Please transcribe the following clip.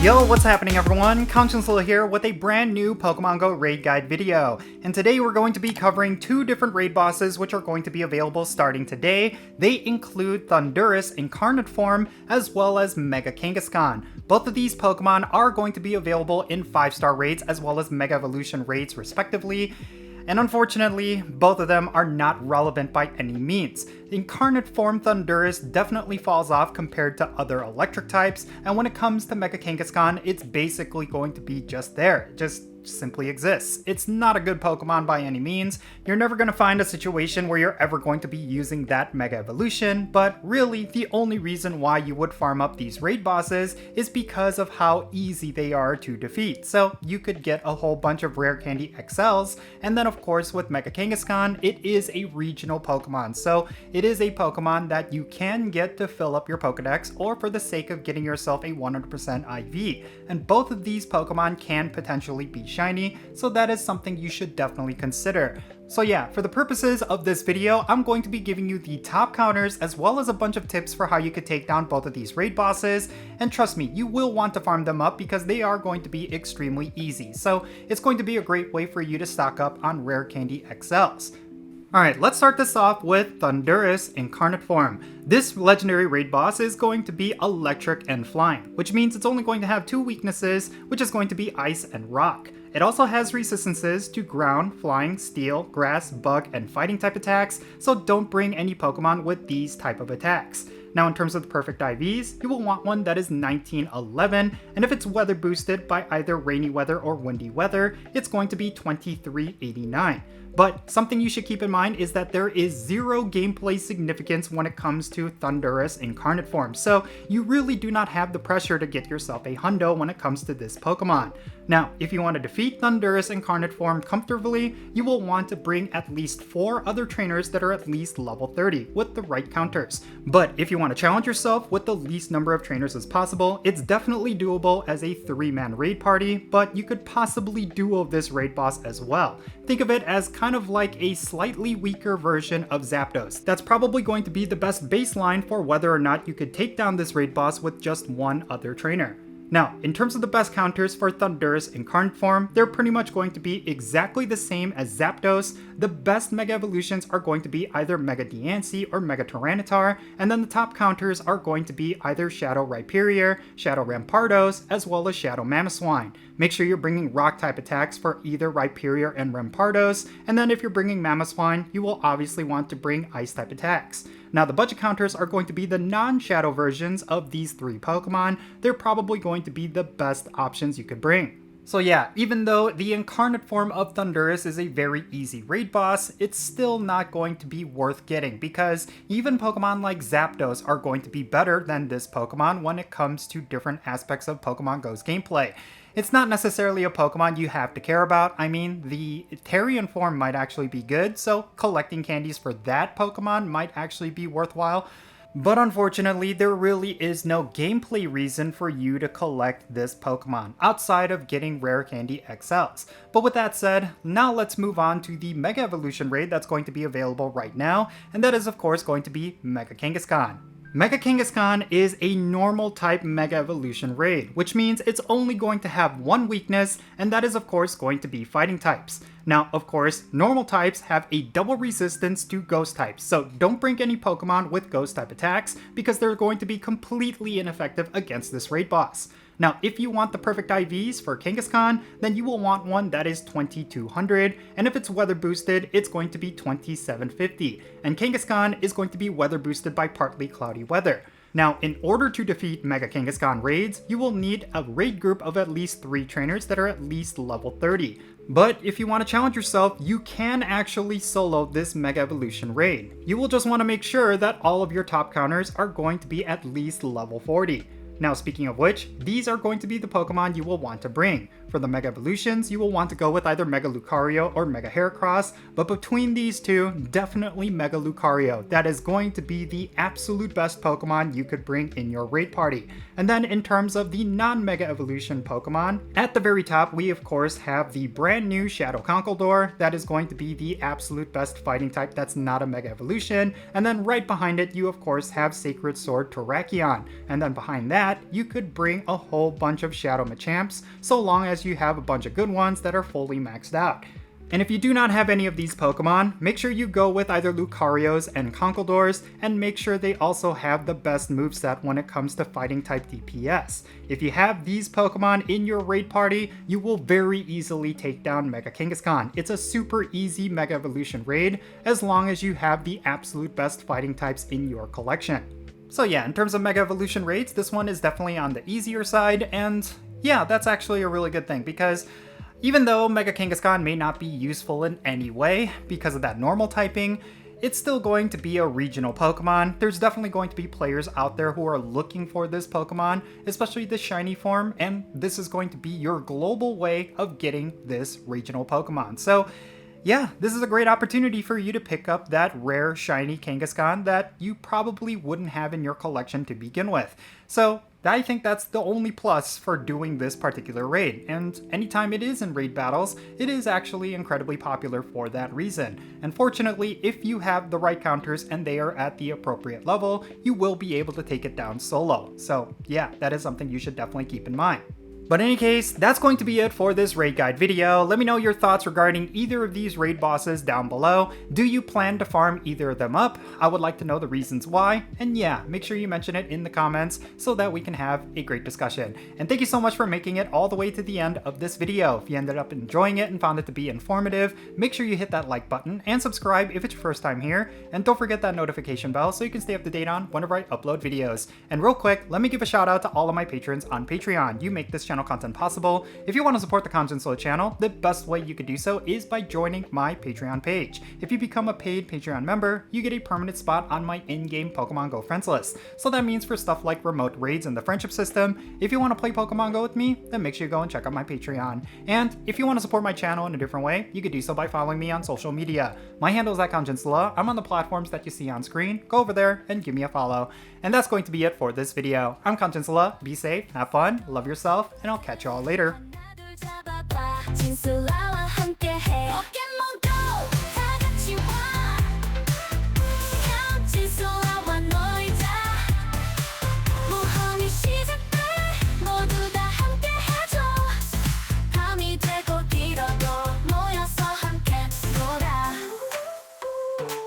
Yo, what's happening everyone? Jinsula here with a brand new Pokemon GO raid guide video. And today we're going to be covering two different raid bosses which are going to be available starting today. They include Thundurus Incarnate form as well as Mega Kangaskhan. Both of these Pokemon are going to be available in 5-star raids as well as Mega Evolution raids respectively. And unfortunately, both of them are not relevant by any means. The Incarnate form Thundurus definitely falls off compared to other electric types, and when it comes to Mega Kangaskhan, it's basically going to be just there. Just simply exists. It's not a good Pokemon by any means. You're never going to find a situation where you're ever going to be using that Mega Evolution, but really the only reason why you would farm up these raid bosses is because of how easy they are to defeat. So you could get a whole bunch of rare candy XLs, and then of course with Mega Kangaskhan, it is a regional Pokemon. So it is a Pokemon that you can get to fill up your Pokedex or for the sake of getting yourself a 100% IV. And both of these Pokemon can potentially be shiny, so that is something you should definitely consider. So yeah, for the purposes of this video, I'm going to be giving you the top counters as well as a bunch of tips for how you could take down both of these raid bosses, and trust me, you will want to farm them up because they are going to be extremely easy. So it's going to be a great way for you to stock up on rare candy XLs. Alright, let's start this off with Thundurus Incarnate form. This legendary raid boss is going to be electric and flying, which means it's only going to have two weaknesses, which is going to be ice and rock. It also has resistances to ground, flying, steel, grass, bug, and fighting type attacks, so don't bring any Pokemon with these type of attacks. Now in terms of the perfect IVs, you will want one that is 1911, and if it's weather boosted by either rainy weather or windy weather, it's going to be 2389. But something you should keep in mind is that there is zero gameplay significance when it comes to Thundurus Incarnate form, so you really do not have the pressure to get yourself a hundo when it comes to this Pokemon. Now, if you want to defeat Thundurus Incarnate form comfortably, you will want to bring at least 4 other trainers that are at least level 30 with the right counters. But if you want to challenge yourself with the least number of trainers as possible, it's definitely doable as a 3-man raid party, but you could possibly duo this raid boss as well. Think of it as kind of like a slightly weaker version of Zapdos. That's probably going to be the best baseline for whether or not you could take down this raid boss with just one other trainer. Now, in terms of the best counters for Thundurus Incarnate form, they're pretty much going to be exactly the same as Zapdos. The best Mega Evolutions are going to be either Mega Diancie or Mega Tyranitar, and then the top counters are going to be either Shadow Rhyperior, Shadow Rampardos, as well as Shadow Mamoswine. Make sure you're bringing rock type attacks for either Rhyperior and Rampardos, and then if you're bringing Mamoswine, you will obviously want to bring ice type attacks. Now the budget counters are going to be the non-shadow versions of these 3 Pokemon. They're probably going to be the best options you could bring. So yeah, even though the Incarnate form of Thundurus is a very easy raid boss, it's still not going to be worth getting because even Pokemon like Zapdos are going to be better than this Pokemon when it comes to different aspects of Pokemon GO's gameplay. It's not necessarily a Pokemon you have to care about. I mean, the Therian form might actually be good, so collecting candies for that Pokemon might actually be worthwhile. But unfortunately, there really is no gameplay reason for you to collect this Pokemon, outside of getting rare candy XLs. But with that said, now let's move on to the Mega Evolution raid that's going to be available right now, and that is of course going to be Mega Kangaskhan. Mega Kangaskhan is a normal type Mega Evolution raid, which means it's only going to have one weakness, and that is of course going to be fighting types. Now, of course, normal types have a double resistance to ghost types, so don't bring any Pokemon with ghost type attacks because they're going to be completely ineffective against this raid boss. Now, if you want the perfect IVs for Kangaskhan, then you will want one that is 2200, and if it's weather boosted, it's going to be 2750, and Kangaskhan is going to be weather boosted by partly cloudy weather. Now, in order to defeat Mega Kangaskhan raids, you will need a raid group of at least 3 trainers that are at least level 30. But if you want to challenge yourself, you can actually solo this Mega Evolution raid. You will just want to make sure that all of your top counters are going to be at least level 40. Now speaking of which, these are going to be the Pokemon you will want to bring. For the Mega Evolutions, you will want to go with either Mega Lucario or Mega Heracross, but between these two, definitely Mega Lucario. That is going to be the absolute best Pokemon you could bring in your raid party. And then in terms of the non-Mega Evolution Pokemon, at the very top we of course have the brand new Shadow Conkeldurr. That is going to be the absolute best fighting type that's not a Mega Evolution. And then right behind it you of course have Sacred Sword Terrakion. And then behind that you could bring a whole bunch of Shadow Machamps, so long as you have a bunch of good ones that are fully maxed out. And if you do not have any of these Pokemon, make sure you go with either Lucarios and Conkeldurrs, and make sure they also have the best moveset when it comes to fighting type DPS. If you have these Pokemon in your raid party, you will very easily take down Mega Kangaskhan. It's a super easy Mega Evolution raid, as long as you have the absolute best fighting types in your collection. So yeah, in terms of Mega Evolution raids, this one is definitely on the easier side, and yeah, that's actually a really good thing, because even though Mega Kangaskhan may not be useful in any way because of that normal typing, it's still going to be a regional Pokemon. There's definitely going to be players out there who are looking for this Pokemon, especially the shiny form, and this is going to be your global way of getting this regional Pokemon. So yeah, this is a great opportunity for you to pick up that rare shiny Kangaskhan that you probably wouldn't have in your collection to begin with. So I think that's the only plus for doing this particular raid, and anytime it is in raid battles, it is actually incredibly popular for that reason. And fortunately, if you have the right counters and they are at the appropriate level, you will be able to take it down solo. So yeah, that is something you should definitely keep in mind. But in any case, that's going to be it for this raid guide video. Let me know your thoughts regarding either of these raid bosses down below. Do you plan to farm either of them up? I would like to know the reasons why. And yeah, make sure you mention it in the comments so that we can have a great discussion. And thank you so much for making it all the way to the end of this video. If you ended up enjoying it and found it to be informative, make sure you hit that like button and subscribe if it's your first time here. And don't forget that notification bell so you can stay up to date on whenever I upload videos. And real quick, let me give a shout out to all of my patrons on Patreon. You make this channel content possible. If you want to support the Jinsula channel, the best way you could do so is by joining my Patreon page. If you become a paid Patreon member, you get a permanent spot on my in-game Pokemon Go friends list. So that means for stuff like remote raids and the friendship system, if you want to play Pokemon Go with me, then make sure you go and check out my Patreon. And if you want to support my channel in a different way, you could do so by following me on social media. My handle is @Jinsula. I'm on the platforms that you see on screen. Go over there and give me a follow. And that's going to be it for this video. I'm Jinsula. Be safe, have fun, love yourself, and I'll catch you all later.